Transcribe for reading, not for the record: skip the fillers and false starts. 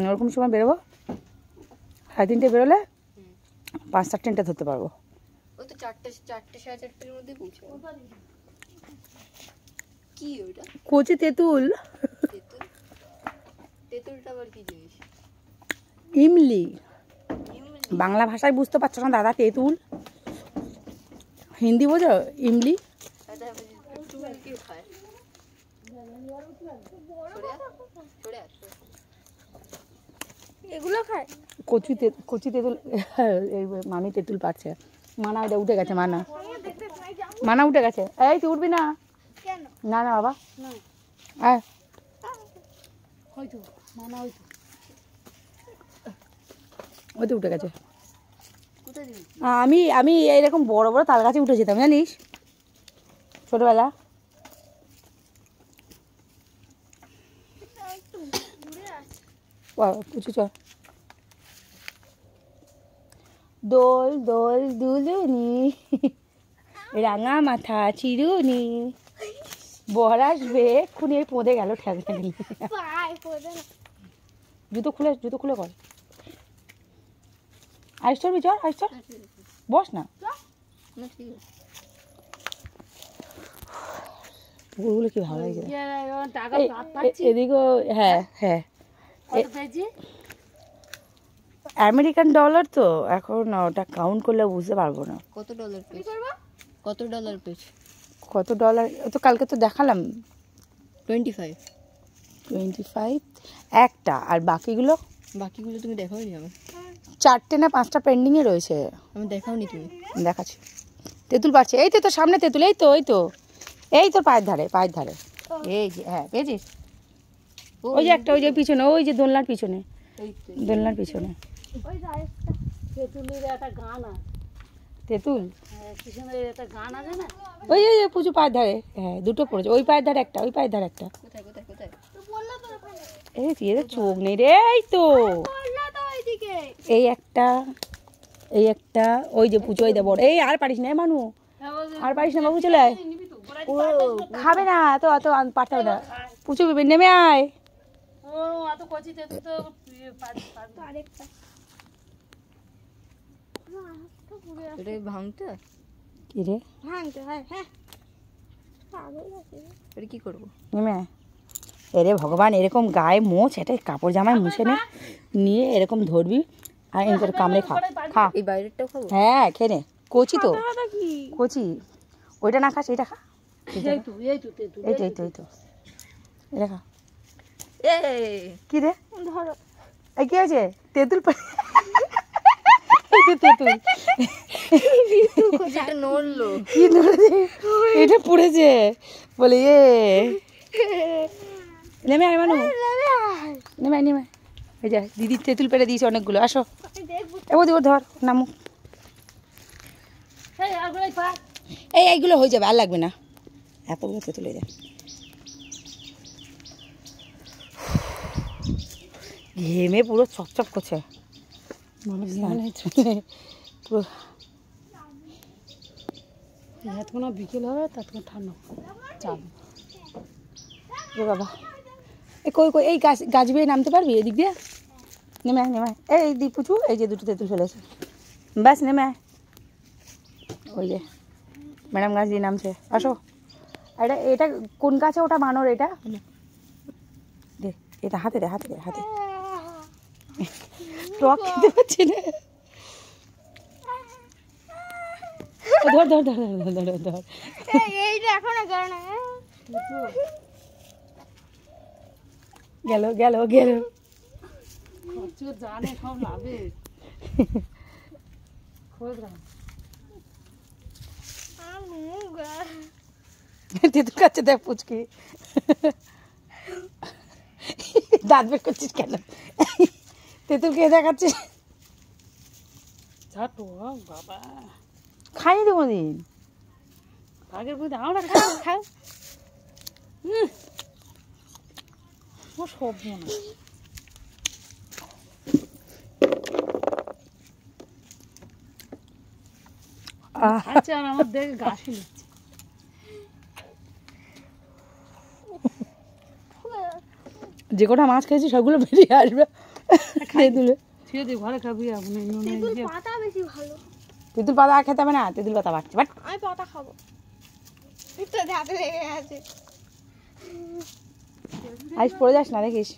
ওরকম সময় বেরোবো, 3:30 বেরোলে 5-4 ধরতে পারবো। ওই তো 4-4:30 মধ্যে পৌঁছে যাবে। কি ওটা? কচি তেঁতুল। তেঁতুলটা আবার কি জিনিস? ইমলি। বাংলা ভাষায় বুঝতে পারছো না দাদা? তেঁতুল হিন্দি বোঝো? ইমলি। এগুলো খায় কচি তেঁতুল। এই মামি তেঁতুল পাচ্ছে। মানা ওটা উঠে গেছে, মানা উঠে গেছে। এই তুই উঠবি না? না না বাবা, ওই তো উঠে গেছে। আমি এইরকম বড় বড় তাল গাছে উঠে যেতাম জানিস ছোটবেলা। পুচু চল। দোল দোল দুলুনি, রাঙা মাথা চিরুনি, বর আসবে এক্ষুনি। পদে গেল ঠেকতে গেলে। জুতো খুলে কর। আইস চলবি? চল আইস চল, বস না। পুকুরগুলো কি ভালো লাগছে এদিকেও। হ্যাঁ হ্যাঁ, আমেরিকান ডলার তো এখন ওটা কাউন্ট করলে বুঝতে পারবো না। কত ডলার পেজ? কত ডলার পেজ? কত ডলার তো কালকে তো দেখালাম। 25 একটা। আর বাকিগুলো তুমি দেখাওনি আমার? 4টে না 5টা পেন্ডিংয়ে রয়েছে। আমি দেখাওনি তুমি? দেখাচ্ছি। তেঁতুল পাচ্ছে। এই তো সামনে তেঁতুল। এই তো এই তোর পায়ের ধারে এই যে। হ্যাঁ পেয়েছিস? ওই যে একটা, ওই যে পিছনে, ওই যে দোলনার পিছনে। তেঁতুলের একটা গান আছে। তেঁতুল পিছনের একটা গান আছে না? ওই যে পুজো পায়ের ধারে। হ্যাঁ দুটো পড়েছে। ওই পায়ের ধারে একটা, ওই পায়ের ধারে একটা। এই এদের চোখ নেই রে। এই একটা, ওই যে পুজো। ওই দে বড়। এই আর পারিস না মানু, আর পারিস না বাবু, চলে আয়। খাবে না তো, অত পারতে হবে না। পুজো নেমে আয়। কি করবো? নেমে আয়। এরে ভগবান, এরকম গায়ে মোচ, এটা কাপড় জামায় মুছে নিয়ে এরকম ধরবি আর এরকম করে কামড়ে খা। এই বাইরেরটাও খাবো? হ্যাঁ খেয়ে নে। কচি তো, কচি। ওইটা না খাস, এটা খা। এটা খা। কি রে? ধরো। এই কি হয়েছে? তেঁতুল নড়লো। কি নড়ে? এটা পড়েছে বলে। নেমে আয় মানু, নেমে আয়। এই যা দিদি তেঁতুল পেড়ে দিয়েছে অনেকগুলো। আসো এবার ধর নামু। এইগুলো হয়ে যাবে, আর লাগবে না। এতগুলো তেঁতুল হয়ে যায়। ঘেমে পুরো চকচক করছে পুরো। যতক্ষণ বিকেল হবে ততক্ষণ ঠান্ডা চাপ। বাবা এই গাছ বেয়ে নামতে পারবি? এদিক দিয়ে নেমে আয়। এই দিক পুচু, এই যে দুটো তেঁতুল ফেলেছে। ব্যাস নেমে আয়। ওই যে ম্যাডাম গাছ দিয়ে নামছে। আসো। এটা কোন গাছে ওটা বানর? এটা দে, এটা হাতে দে। টক খেতে পাচ্ছি না। ধর। গেল। জানে সব লাভে। তেঁতুল খাচ্ছে দেখ পুচকি। দাঁত বের করছিস কেন? তেঁতুল খেয়ে দেখাচ্ছিস। বাবা খাইনি তো কোনদিন। আগের বুঝতে আমরা খাও। সব মনে আচ্ছা, আমার দেখে গা শিলছে। যে কটা মাছ খেয়েছি সবগুলো বেরিয়ে আসবে তেঁতুলে। ছেড়ে দে, ঘরে খাবি আপনি। তেঁতুল পাতা বেশি ভালো। তেঁতুল পাতা আর খেতে হবে না, তেঁতুল পাতা বাড়ছে বাট। আমি পাতা খাবো। এটা হাতে লেগে আছে। আইস পড়ে যাস না দেখিস।